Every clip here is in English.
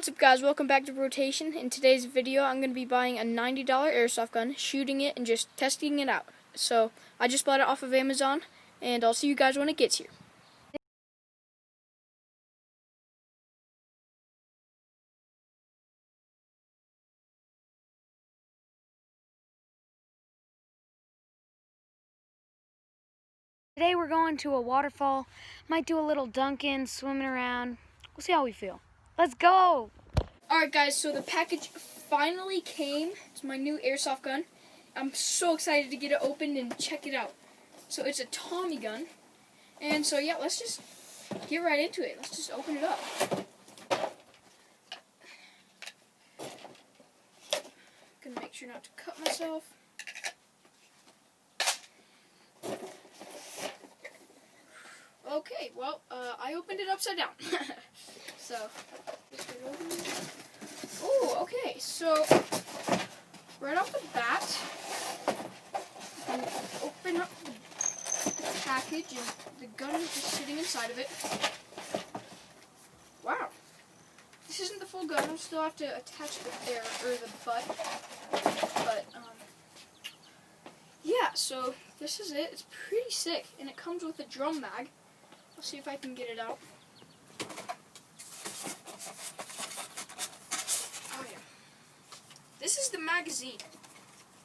What's up, guys? Welcome back to Rotation. In today's video, I'm going to be buying a $90 airsoft gun, shooting it, and just testing it out. So, I just bought it off of Amazon, and I'll see you guys when it gets here. Today we're going to a waterfall. Might do a little dunking, swimming around. We'll see how we feel. Let's go! Alright, guys, so the package finally came. It's my new airsoft gun. I'm so excited to get it opened and check it out. So, it's a Tommy gun. And so, yeah, let's just get right into it. Let's just open it up. Gonna make sure not to cut myself. Okay, well, I opened it upside down. So, just get it open. Oh, okay, so, right off the bat, you can open up the package and the gun is just sitting inside of it. Wow. This isn't the full gun, I'll still have to attach the butt. But, yeah, so this is it. It's pretty sick, and it comes with a drum mag. I'll see if I can get it out. Oh yeah. This is the magazine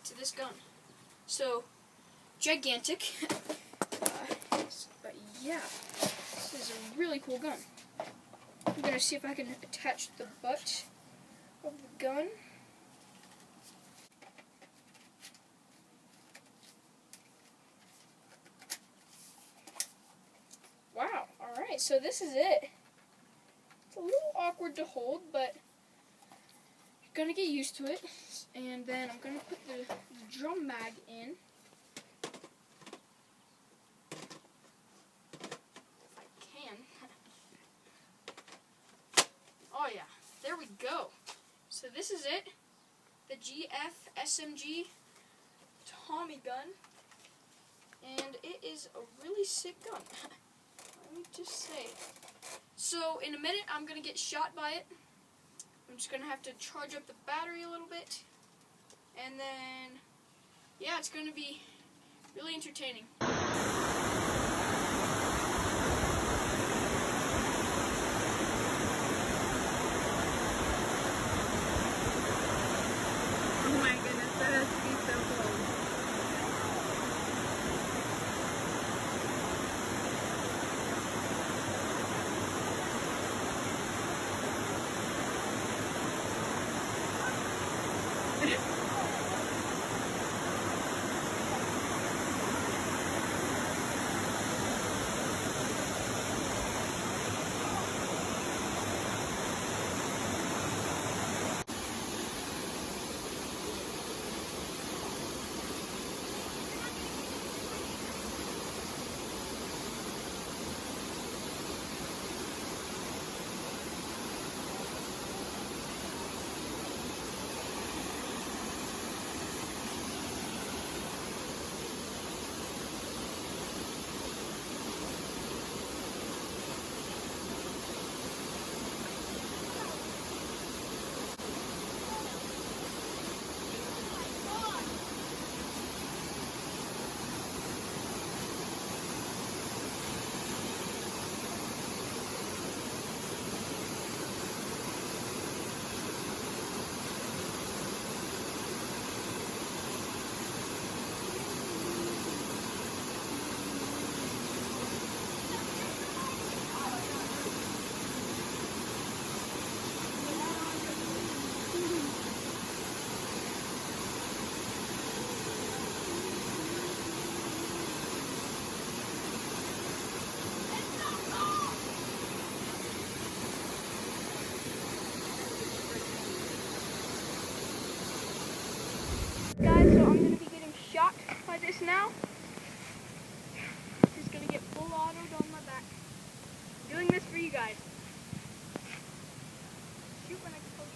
to this gun. So, gigantic. But yeah, this is a really cool gun. I'm gonna see if I can attach the butt of the gun. Wow, alright, so this is it. It's a little awkward to hold, but you're gonna get used to it. And then I'm gonna put the drum mag in. If I can. Oh yeah, there we go. So this is it. The GF SMG Tommy gun. And it is a really sick gun. Let me just say. So, in a minute, I'm going to get shot by it. I'm just going to have to charge up the battery a little bit. And then, yeah, it's going to be really entertaining. Oh my goodness, that has to be so cool. Guys, so I'm going to be getting shot by this now. Just going to get full autoed on my back. Doing this for you guys. Shoot when I tell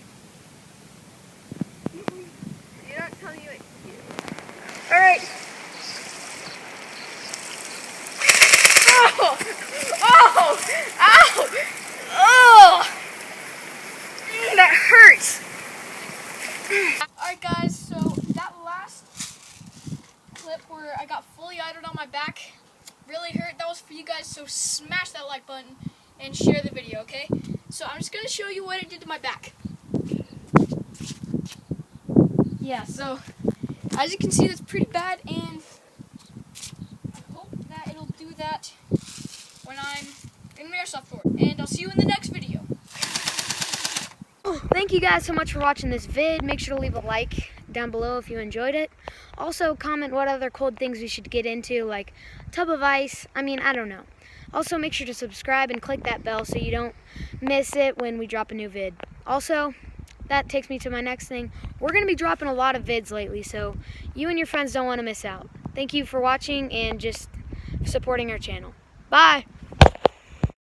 you. You're not telling you it. Alright. Oh! Oh! Ow! Oh! hurts. Alright guys, so that last clip where I got fully idled on my back really hurt. That was for you guys, so smash that like button and share the video, okay? So I'm just going to show you what it did to my back. Yeah, so as you can see, that's pretty bad, and I hope that it'll do that when I'm in the airsoft court. And I'll see you in the next video. Thank you guys so much for watching this vid. Make sure to leave a like down below if you enjoyed it. Also comment what other cold things we should get into, like tub of ice. I don't know. Also make sure to subscribe and click that bell so you don't miss it when we drop a new vid. Also, that takes me to my next thing. We're going to be dropping a lot of vids lately, so you and your friends don't want to miss out. Thank you for watching and just supporting our channel. Bye!